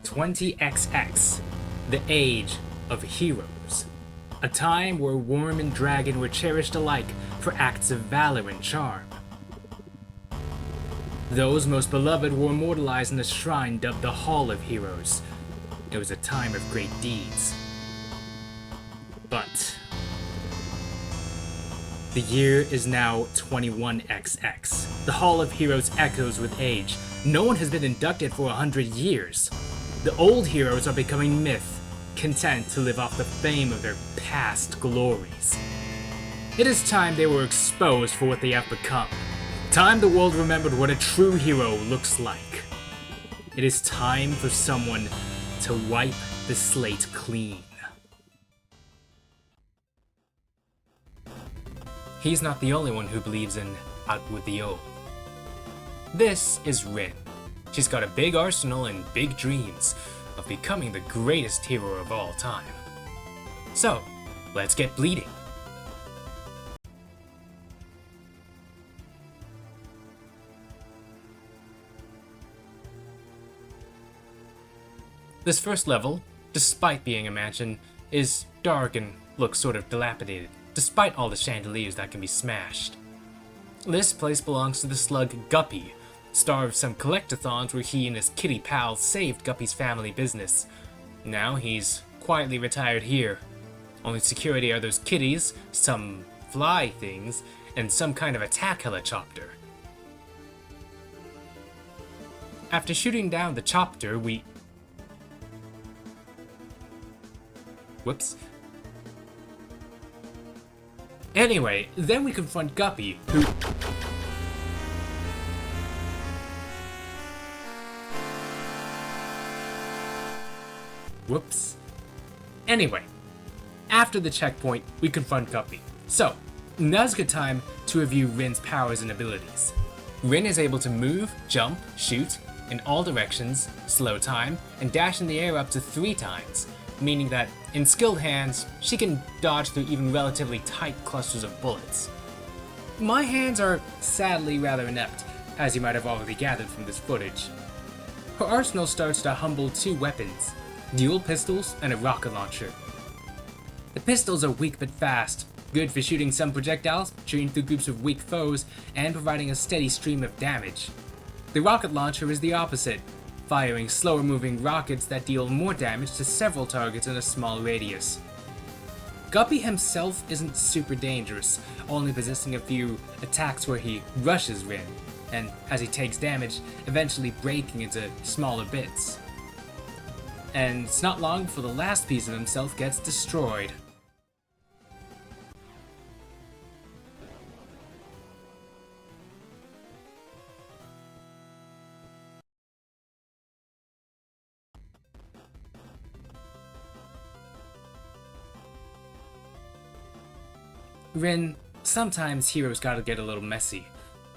20XX, the Age of Heroes. A time where worm and dragon were cherished alike for acts of valor and charm. Those most beloved were immortalized in a shrine dubbed the Hall of Heroes. It was a time of great deeds. But the year is now 21XX. The Hall of Heroes echoes with age. No one has been inducted for 100 years. The old heroes are becoming myth, content to live off the fame of their past glories. It is time they were exposed for what they have become. Time the world remembered what a true hero looks like. It is time for someone to wipe the slate clean. He's not the only one who believes in out with the old. This is Rin. She's got a big arsenal and big dreams of becoming the greatest hero of all time. So, let's get bleeding. This first level, despite being a mansion, is dark and looks sort of dilapidated, despite all the chandeliers that can be smashed. This place belongs to the slug Guppy, star of some collectathons where he and his kitty pals saved Guppy's family business. Now he's quietly retired here. Only security are those kitties, some fly things, and some kind of attack helicopter. After shooting down the chopper, Anyway, then we confront Guppy, who... Anyway, after the checkpoint, we confront Guppy. So, now's a good time to review Rin's powers and abilities. Rin is able to move, jump, shoot, in all directions, slow time, and dash in the air up to 3 times. Meaning that, in skilled hands, she can dodge through even relatively tight clusters of bullets. My hands are sadly rather inept, as you might have already gathered from this footage. Her arsenal starts to humble 2 weapons, dual pistols and a rocket launcher. The pistols are weak but fast, good for shooting some projectiles, shooting through groups of weak foes, and providing a steady stream of damage. The rocket launcher is the opposite, firing slower-moving rockets that deal more damage to several targets in a small radius. Guppy himself isn't super dangerous, only possessing a few attacks where he rushes Rin, and as he takes damage, eventually breaking into smaller bits. And it's not long before the last piece of himself gets destroyed. Rin, sometimes heroes gotta get a little messy.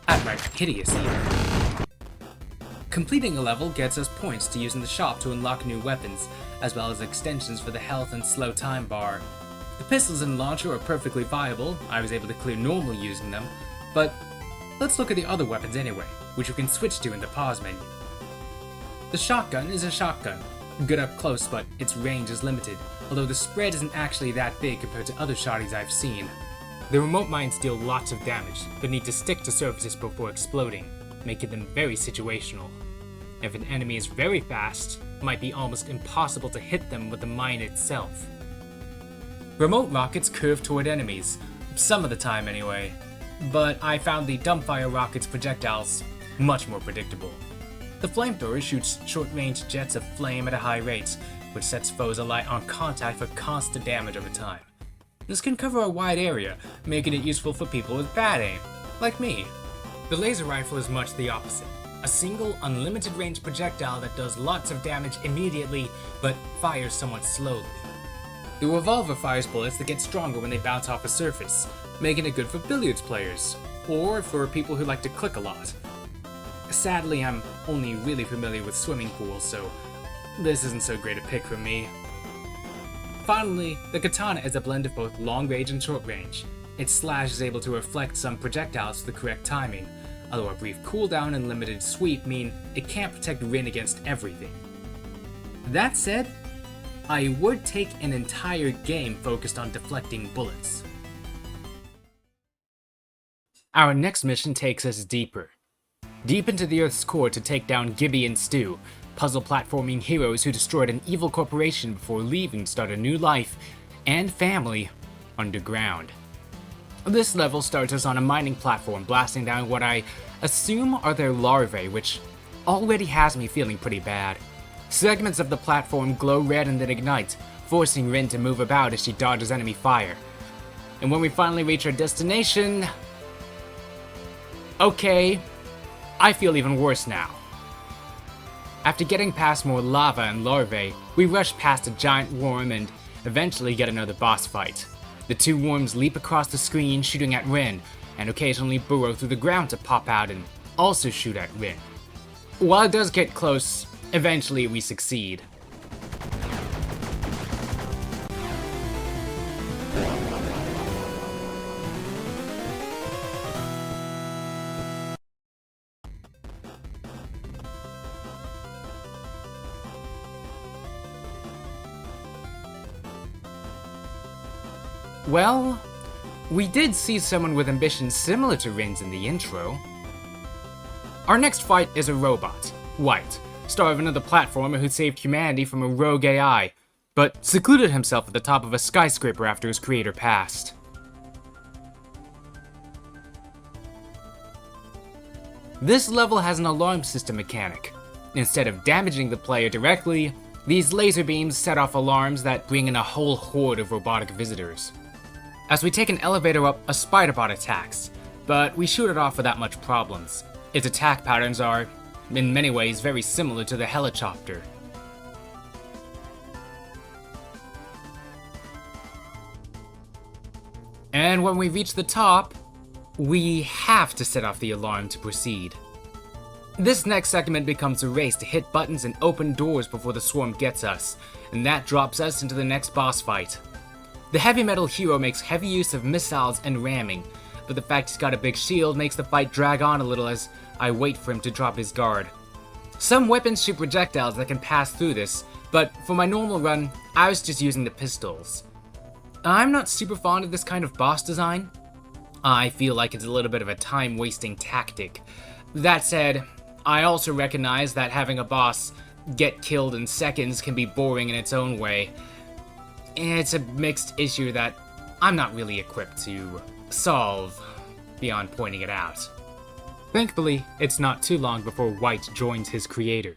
Outright hideous even. Completing a level gets us points to use in the shop to unlock new weapons, as well as extensions for the health and slow time bar. The pistols and launcher are perfectly viable, I was able to clear normal using them, but let's look at the other weapons anyway, which you can switch to in the pause menu. The shotgun is a shotgun, good up close but its range is limited, although the spread isn't actually that big compared to other shotties I've seen. The remote mines deal lots of damage, but need to stick to surfaces before exploding, making them very situational. If an enemy is very fast, it might be almost impossible to hit them with the mine itself. Remote rockets curve toward enemies, some of the time anyway, but I found the dumbfire rocket's projectiles much more predictable. The flamethrower shoots short-range jets of flame at a high rate, which sets foes alight on contact for constant damage over time. This can cover a wide area, making it useful for people with bad aim, like me. The laser rifle is much the opposite. A single, unlimited range projectile that does lots of damage immediately, but fires somewhat slowly. The revolver fires bullets that get stronger when they bounce off a surface, making it good for billiards players, or for people who like to click a lot. Sadly, I'm only really familiar with swimming pools, so this isn't so great a pick for me. Finally, the katana is a blend of both long range and short range. Its slash is able to reflect some projectiles to the correct timing, although a brief cooldown and limited sweep mean it can't protect Rin against everything. That said, I would take an entire game focused on deflecting bullets. Our next mission takes us deeper. Deep into the Earth's core to take down Gibby and Stu, puzzle platforming heroes who destroyed an evil corporation before leaving to start a new life and family underground. This level starts us on a mining platform blasting down what I assume are their larvae, which already has me feeling pretty bad. Segments of the platform glow red and then ignite, forcing Rin to move about as she dodges enemy fire. And when we finally reach our destination... okay, I feel even worse now. After getting past more lava and larvae, we rush past a giant worm and eventually get another boss fight. The two worms leap across the screen shooting at Rin, and occasionally burrow through the ground to pop out and also shoot at Rin. While it does get close, eventually we succeed. Well, we did see someone with ambitions similar to Rin's in the intro. Our next fight is a robot, White, star of another platformer who saved humanity from a rogue AI, but secluded himself at the top of a skyscraper after his creator passed. This level has an alarm system mechanic. Instead of damaging the player directly, these laser beams set off alarms that bring in a whole horde of robotic visitors. As we take an elevator up, a spider bot attacks, but we shoot it off without much problems. Its attack patterns are, in many ways, very similar to the Helichopter. And when we reach the top, we have to set off the alarm to proceed. This next segment becomes a race to hit buttons and open doors before the swarm gets us, and that drops us into the next boss fight. The heavy metal hero makes heavy use of missiles and ramming, but the fact he's got a big shield makes the fight drag on a little as I wait for him to drop his guard. Some weapons shoot projectiles that can pass through this, but for my normal run, I was just using the pistols. I'm not super fond of this kind of boss design. I feel like it's a little bit of a time-wasting tactic. That said, I also recognize that having a boss get killed in seconds can be boring in its own way. It's a mixed issue that I'm not really equipped to solve beyond pointing it out. Thankfully, it's not too long before White joins his creator.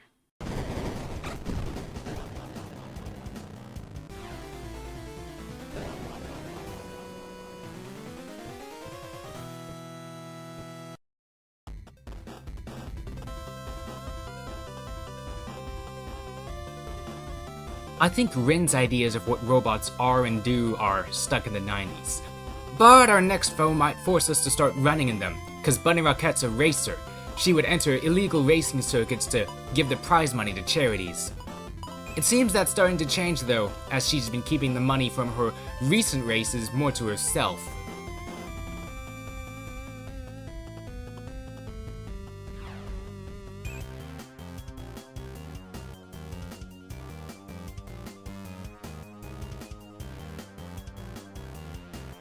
I think Rin's ideas of what robots are and do are stuck in the 90s. But our next foe might force us to start running in them, cause Bunny Rockette's a racer. She would enter illegal racing circuits to give the prize money to charities. It seems that's starting to change though, as she's been keeping the money from her recent races more to herself.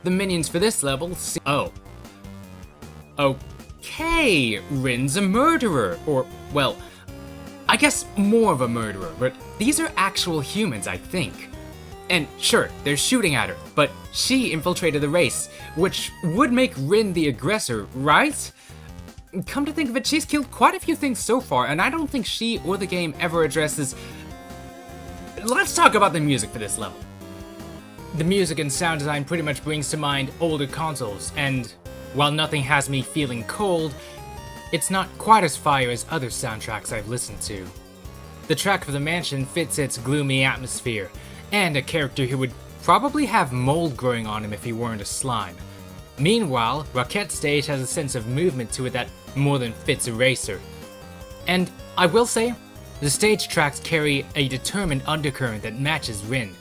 The minions for this level oh. Okay, Rin's a murderer, or, well, I guess more of a murderer, but these are actual humans, I think. And sure, they're shooting at her, but she infiltrated the race, which would make Rin the aggressor, right? Come to think of it, she's killed quite a few things so far, and I don't think she or the game ever addresses... Let's talk about the music for this level. The music and sound design pretty much brings to mind older consoles, and while nothing has me feeling cold, it's not quite as fire as other soundtracks I've listened to. The track for the mansion fits its gloomy atmosphere, and a character who would probably have mold growing on him if he weren't a slime. Meanwhile, Rockette's stage has a sense of movement to it that more than fits a racer. And I will say, the stage tracks carry a determined undercurrent that matches Rin,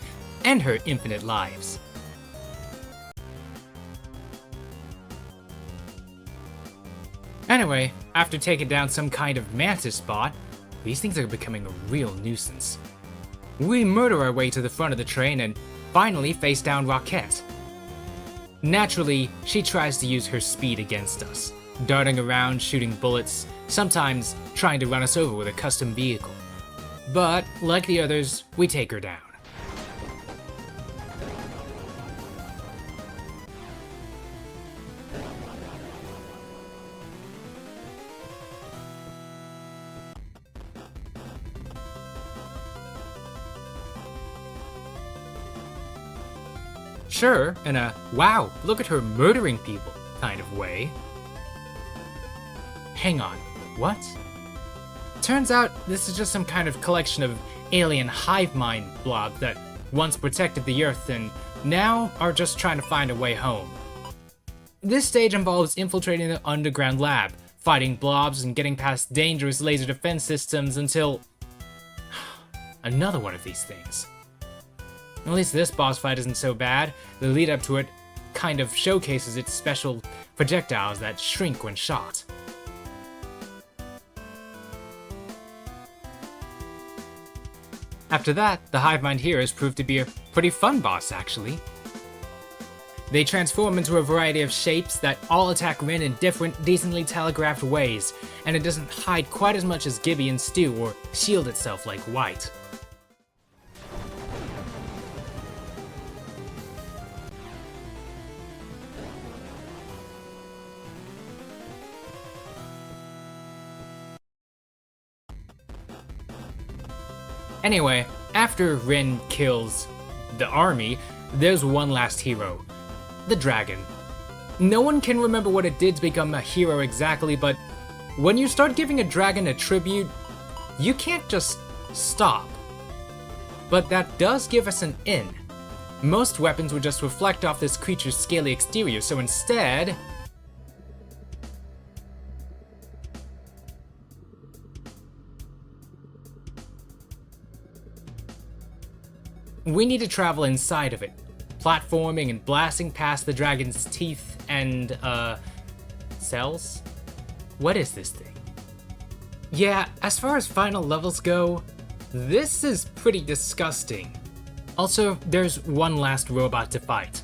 and her infinite lives. Anyway, after taking down some kind of mantis bot, these things are becoming a real nuisance. We murder our way to the front of the train and finally face down Rockette. Naturally, she tries to use her speed against us, darting around shooting bullets, sometimes trying to run us over with a custom vehicle. But, like the others, we take her down. Sure, in a wow, look at her murdering people kind of way. Hang on, what? Turns out this is just some kind of collection of alien hive mind blobs that once protected the Earth and now are just trying to find a way home. This stage involves infiltrating the underground lab, fighting blobs and getting past dangerous laser defense systems until another one of these things. At least this boss fight isn't so bad. The lead up to it kind of showcases its special projectiles that shrink when shot. After that, the Hive Mind heroes prove to be a pretty fun boss, actually. They transform into a variety of shapes that all attack Rin in different, decently telegraphed ways, and it doesn't hide quite as much as Gibby and Stu or shield itself like White. Anyway, after Rin kills the army, there's one last hero, the dragon. No one can remember what it did to become a hero exactly, but when you start giving a dragon a tribute, you can't just stop. But that does give us an in. Most weapons would just reflect off this creature's scaly exterior, so instead, we need to travel inside of it, platforming and blasting past the dragon's teeth and, cells? What is this thing? Yeah, as far as final levels go, this is pretty disgusting. Also, there's one last robot to fight.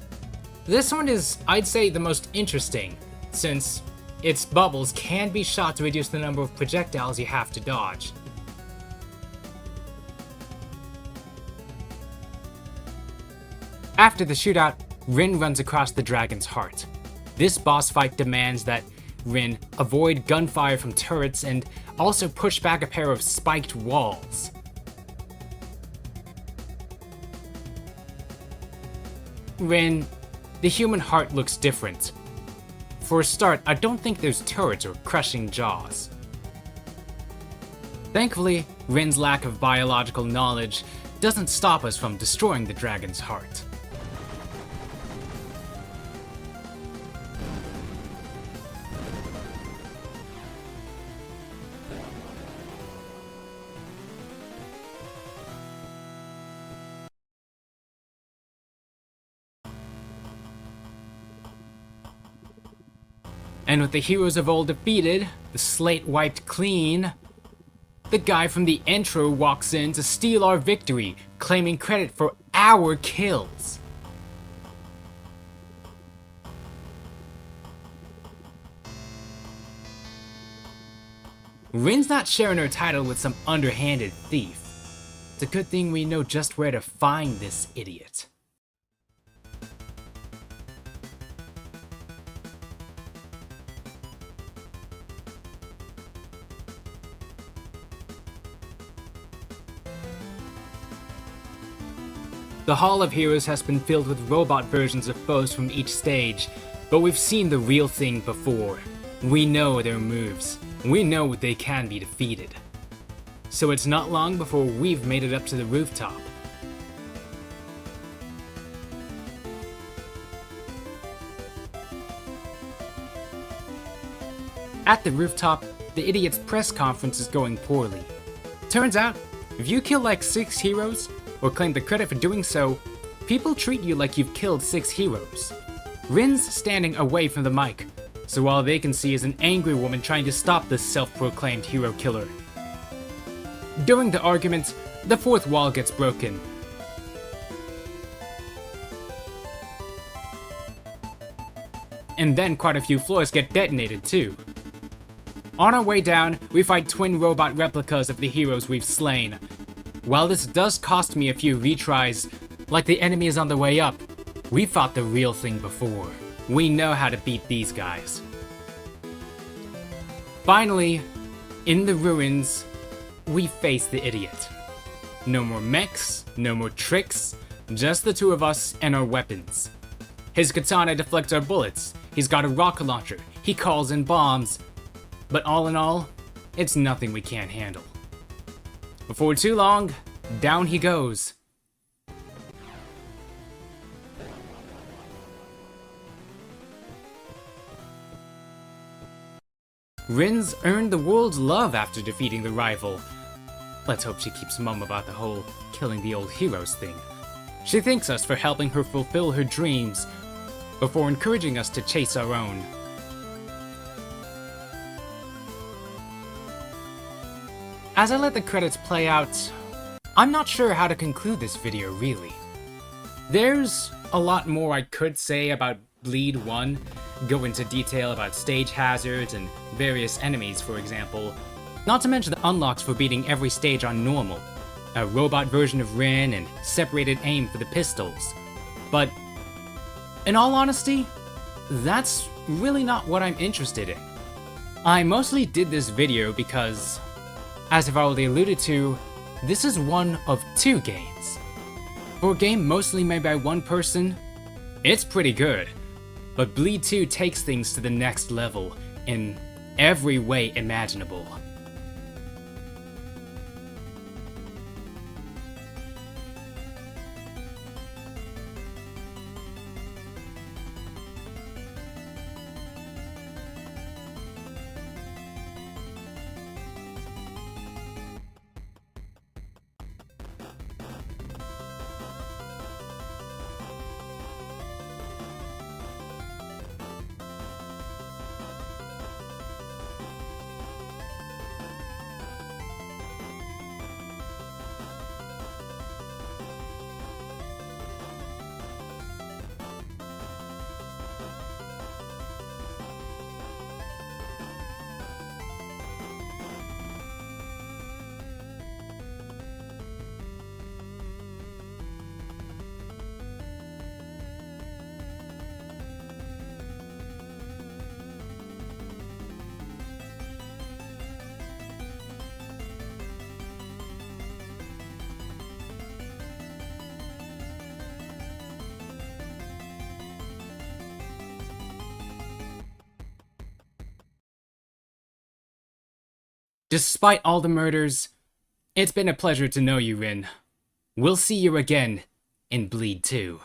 This one is, I'd say, the most interesting, since its bubbles can be shot to reduce the number of projectiles you have to dodge. After the shootout, Rin runs across the dragon's heart. This boss fight demands that Rin avoid gunfire from turrets and also push back a pair of spiked walls. Rin, the human heart looks different. For a start, I don't think there's turrets or crushing jaws. Thankfully, Rin's lack of biological knowledge doesn't stop us from destroying the dragon's heart. And with the heroes of old defeated, the slate wiped clean, the guy from the intro walks in to steal our victory, claiming credit for our kills. Rin's not sharing her title with some underhanded thief. It's a good thing we know just where to find this idiot. The Hall of Heroes has been filled with robot versions of foes from each stage, but we've seen the real thing before. We know their moves. We know they can be defeated. So it's not long before we've made it up to the rooftop. At the rooftop, the idiot's press conference is going poorly. Turns out, if you kill like 6 heroes, or claim the credit for doing so, people treat you like you've killed 6 heroes. Rin's standing away from the mic, so all they can see is an angry woman trying to stop this self-proclaimed hero killer. During the argument, the fourth wall gets broken. And then quite a few floors get detonated too. On our way down, we fight twin robot replicas of the heroes we've slain. While this does cost me a few retries, like the enemy is on the way up, we fought the real thing before. We know how to beat these guys. Finally, in the ruins, we face the idiot. No more mechs, no more tricks, just the two of us and our weapons. His katana deflects our bullets, he's got a rocket launcher, he calls in bombs, but all in all, it's nothing we can't handle. Before too long, down he goes. Rin's earned the world's love after defeating the rival. Let's hope she keeps mum about the whole killing the old heroes thing. She thanks us for helping her fulfill her dreams, before encouraging us to chase our own. As I let the credits play out, I'm not sure how to conclude this video really. There's a lot more I could say about Bleed 1, go into detail about stage hazards and various enemies, for example, not to mention the unlocks for beating every stage on normal, a robot version of Rin, and separated aim for the pistols. But in all honesty, that's really not what I'm interested in. I mostly did this video because, as I've already alluded to, this is one of two games. For a game mostly made by one person, it's pretty good. But Bleed 2 takes things to the next level in every way imaginable. Despite all the murders, it's been a pleasure to know you, Rin. We'll see you again in Bleed 2.